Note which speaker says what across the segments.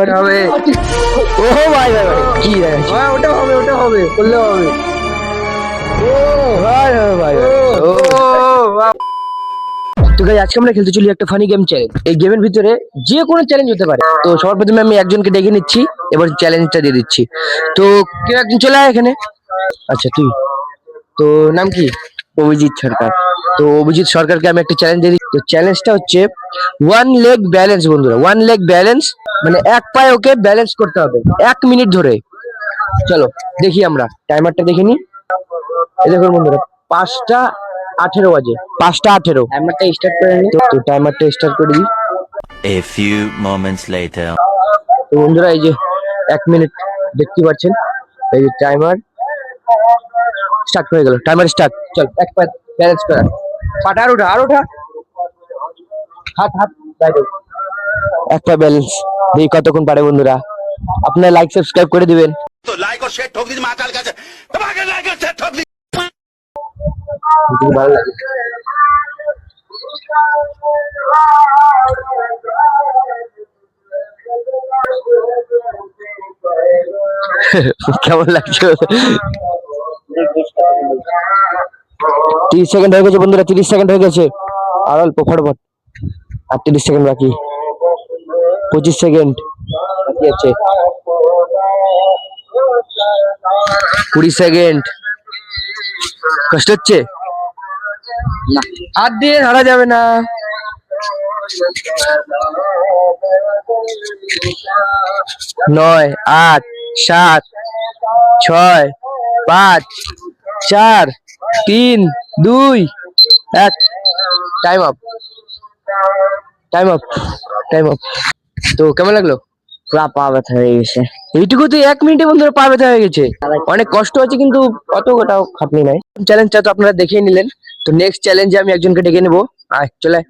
Speaker 1: ওটা হবে।
Speaker 2: ও ভাই ভাই ভাই কি ভাই
Speaker 1: হ্যাঁ ওটা হবে করলে হবে।
Speaker 2: ভাই ভাই ভাই
Speaker 1: ও
Speaker 2: তো গাইস আজকে আমরা খেলতে চলি একটা ফানি গেম চ্যালেঞ্জ। এই গেমের ভিতরে যে কোনো চ্যালেঞ্জ হতে পারে। তো সবার প্রথমে আমি একজনকে ডেকে নিচ্ছি, এবার চ্যালেঞ্জটা দিয়ে দিচ্ছি। তো কেউ একজন চলে আয় এখানে। আচ্ছা তুই, তো নাম কি?
Speaker 1: অভিজিৎ সরকার।
Speaker 2: তো অভিজিৎ সরকারকে আমি একটা চ্যালেঞ্জ দিয়ে দিচ্ছি। তো চ্যালেঞ্জটা হচ্ছে ওয়ান লেগ ব্যালেন্স বন্ধুরা, ওয়ান লেগ ব্যালেন্স, মানে এক পায়ে ওকে ব্যালেন্স করতে হবে 1 মিনিট ধরে। চলো দেখি, আমরা টাইমারটা দেখে নি। এই দেখুন বন্ধুরা 5টা 18 বাজে, 5টা 18।
Speaker 1: টাইমারটা স্টার্ট করে নি।
Speaker 2: তো টাইমারটা স্টার্ট করে দিই।
Speaker 3: A few moments later.
Speaker 2: তো বন্ধুরা এই যে 1 মিনিট দেখতে পাচ্ছেন, এই যে টাইমার স্টার্ট হয়ে গেল। Timer start. চল এক পা ব্যালেন্স করা, পাটা আর ওঠা, হাত হাত বাইরে, এক পা ব্যালেন্স। দেখি কতক্ষণ পারে বন্ধুরা। আপনারা লাইক সাবস্ক্রাইব করে দিবেন।
Speaker 3: तो लाइक और शेयर ठोक दीजिए महाकाल का दबा के लाइक और शेयर ठोक दीजिए।
Speaker 2: যদি ভালো লাগে। কেমন লাগছে? 30 সেকেন্ড হয়ে গেছে বন্ধুরা, 30 সেকেন্ড হয়ে গেছে। আর অল্প, ফটাফট। আর 30 সেকেন্ড বাকি, 25 সেকেন্ড বাকি আছে, 20 সেকেন্ড। কষ্ট হচ্ছে? হাত দিয়ে ধরা যাবে না। 9 8 7 6 5 4 3 2 1। Time up, time up, time up. তো কেমন লাগলো?
Speaker 1: পুরা পা ব্যথা হয়ে গেছে।
Speaker 2: এইটুকুতে 1 মিনিটে বন্ধুরা পা ব্যথা হয়ে গেছে। অনেক কষ্ট হচ্ছে কিন্তু অতটাও খাটনি নাই। চ্যালেঞ্জটা তো আপনারা দেখেই নিলেন। তো নেক্সট চ্যালেঞ্জে আমি একজনকে ডেকে নেবো। আয় চলে আয়।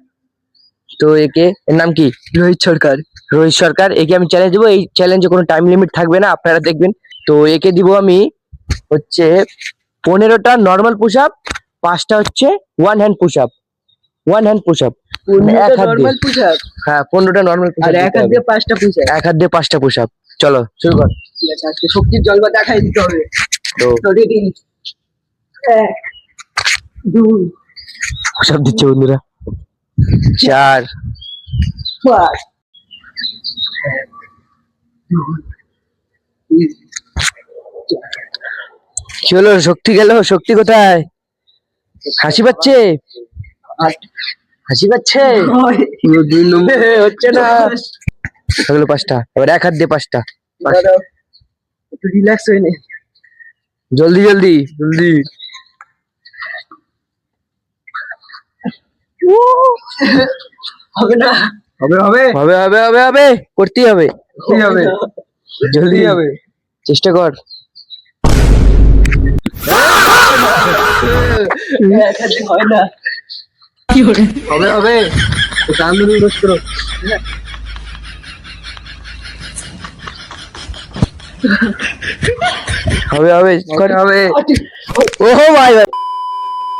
Speaker 2: তো একে, এর নাম কি?
Speaker 1: রোহিত সরকার।
Speaker 2: রোহিত সরকার। একে আমি চ্যালেঞ্জ দেবো। এই চ্যালেঞ্জে কোনো টাইম লিমিট থাকবে না, আপনারা দেখবেন। তো একে দিব আমি হচ্ছে 15টা নর্মাল পুশ আপ, 5টা হচ্ছে one hand push up. One hand push up, এক হাত দিয়ে।
Speaker 1: নরমাল পুশ আপ
Speaker 2: হ্যাঁ 15টা নর্মাল পুশ
Speaker 1: আর
Speaker 2: আপ,
Speaker 1: এক হাত দিয়ে 5টা পুশ আপ।
Speaker 2: এক হাত দিয়ে 5টা পুশ আপ। চলো শুরু কর।
Speaker 1: ঠিক আছে, আজকে শক্তির জলবা দেখাই দিতে হবে।
Speaker 2: তো
Speaker 1: তো রেডি, 1 2
Speaker 2: পুশ আপ দিচ্ছে বন্ধুরা। 4
Speaker 1: 5
Speaker 2: কি হলো? শক্তি গেল? শক্তি কোথায়? হাসি পাচ্ছে?
Speaker 1: 8
Speaker 2: হাসি পাচ্ছে?
Speaker 1: 2 নম্বর
Speaker 2: হচ্ছে না। হলো 5টা। এবার এক হাত দিয়ে 5টা।
Speaker 1: একটু রিল্যাক্স হয়ে নে।
Speaker 2: জলদি জলদি জলদি।
Speaker 1: হবে না।
Speaker 2: হবে হবে হবে হবে হবে হবে, করতেই হবে,
Speaker 1: কি হবে?
Speaker 2: জলদি হবে, চেষ্টা কর।
Speaker 1: এক হাতে হয় না।
Speaker 2: হবে হবে, কান ধরে বস করো। হবে হবে কর, হবে। ওহো ভাই ভাই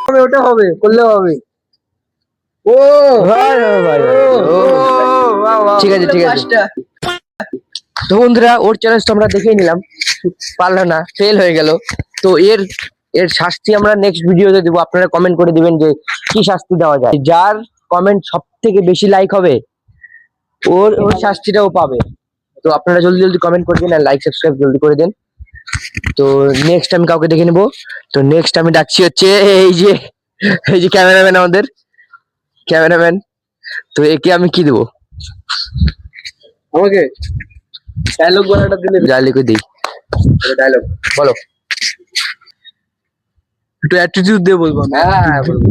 Speaker 2: হবে, ওটা হবে, করলে হবে। ও ভাই ভাই ভাই, ও ঠিক আছে ঠিক আছে।
Speaker 1: 5টা।
Speaker 2: তো বন্ধুরা ওর চ্যালেঞ্জ তো আমরা দেখেই নিলাম, পারলো না, ফেল হয়ে গেল। তো এর এর শাস্তি আমরা নেক্সট ভিডিওতে দেবো। আপনারা কমেন্ট করে দিবেন যে কি শাস্তি দেওয়া যায়। যার কমেন্ট সব থেকে বেশি লাইক হবে ওর ওর শাস্তিটাও পাবে। তো আপনারা জলদি জলদি কমেন্ট করে দিন আর লাইক সাবস্ক্রাইব জলদি করে দিন। তো নেক্সট আমি কাউকে দেখে নেবো। তো নেক্সট আমি ডাকছি হচ্ছে এই যে ক্যামেরাম্যান, আমাদের ক্যামেরাম্যান। তো একে আমি কি দেবো?
Speaker 1: আমাকে ডায়লগ বলাটা দিলে
Speaker 2: ডায়লগ দিই, ডায়লগ বলো।
Speaker 1: একটু एटीट्यूड दे बोल बा।
Speaker 2: হ্যাঁ বলবো।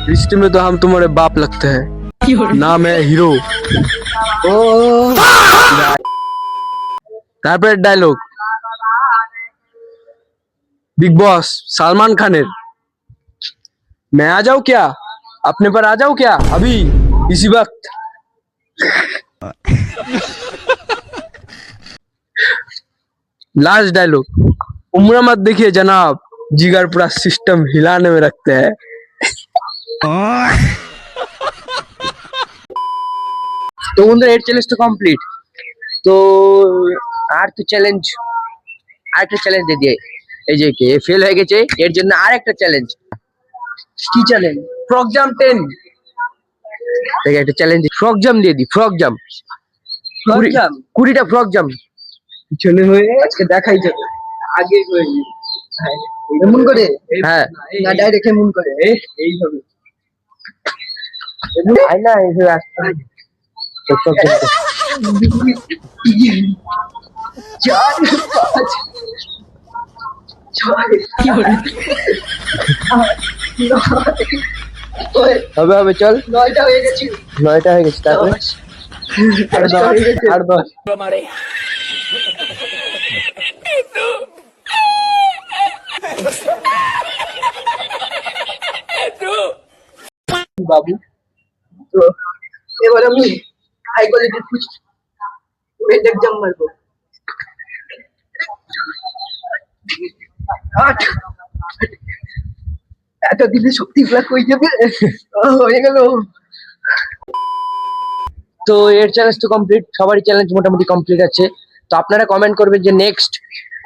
Speaker 1: रिश्ते में तो हम तुम्हारे बाप लगते हैं, नाम है हीरो।
Speaker 2: ও
Speaker 1: তারপরে ডায়লগ बिग बॉस सलमान खानेर, मैं आ जाऊं क्या, अपने पर आ जाऊं क्या अभी इसी वक्त। लास्ट डायलॉग, उम्र मत देखिए जनाब, जिगर पूरा सिस्टम हिलाने में रखते हैं।
Speaker 2: তো বন্ধুরা এর চ্যালেঞ্জ তো কমপ্লিট। তো আর তো চ্যালেঞ্জ, আরেকটা চ্যালেঞ্জ দিয়ে দিয়ে, এই যে কে ফেল হয়ে গেছে এর জন্য আরেকটা চ্যালেঞ্জ।
Speaker 1: কি চ্যালেঞ্জ? Frog jump 10।
Speaker 2: দেখে একটা চ্যালেঞ্জ, ফ্রক জাম্প দিয়ে দি, ফ্রক জাম্প
Speaker 1: ফ্রক জাম্প
Speaker 2: 20টা ফ্রক জাম্প।
Speaker 1: পিছনে হয়ে আজকে দেখাই যাবে, আগে হয়ে এমন করে,
Speaker 2: হ্যাঁ
Speaker 1: না ডাইরেক্ট এমন করে, এইভাবে
Speaker 2: আই না এই যে রাস্তা তো frog jump তো।
Speaker 1: 4 5
Speaker 2: হবে হবে চল,
Speaker 1: 9টা হয়ে গেছে,
Speaker 2: 9টা হয়ে গেছে, তারপরে
Speaker 1: আর 10 বাবু। তো এবার আমি হাই কোয়ালিটির ওয়েট এক্সাম মারবো। 8 এত দিনে শক্তি ব্লক হয়ে যাবে, হয়ে গেল।
Speaker 2: তো এর চ্যালেঞ্জ তো কমপ্লিট, সবারই চ্যালেঞ্জ মোটামুটি কমপ্লিট আছে। তো আপনারা কমেন্ট করবেন যে নেক্সট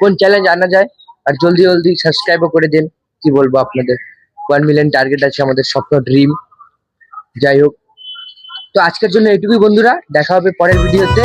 Speaker 2: কোন চ্যালেঞ্জ আনা যায়, আর জলদি জলদি সাবস্ক্রাইবও করে দিন। কি বলবো আপনাদের, 1 মিলিয়ন টার্গেট আছে আমাদের, স্বপ্ন ড্রিম। যাই হোক, তো আজকের জন্য এইটুকুই বন্ধুরা, দেখা হবে পরের ভিডিওতে।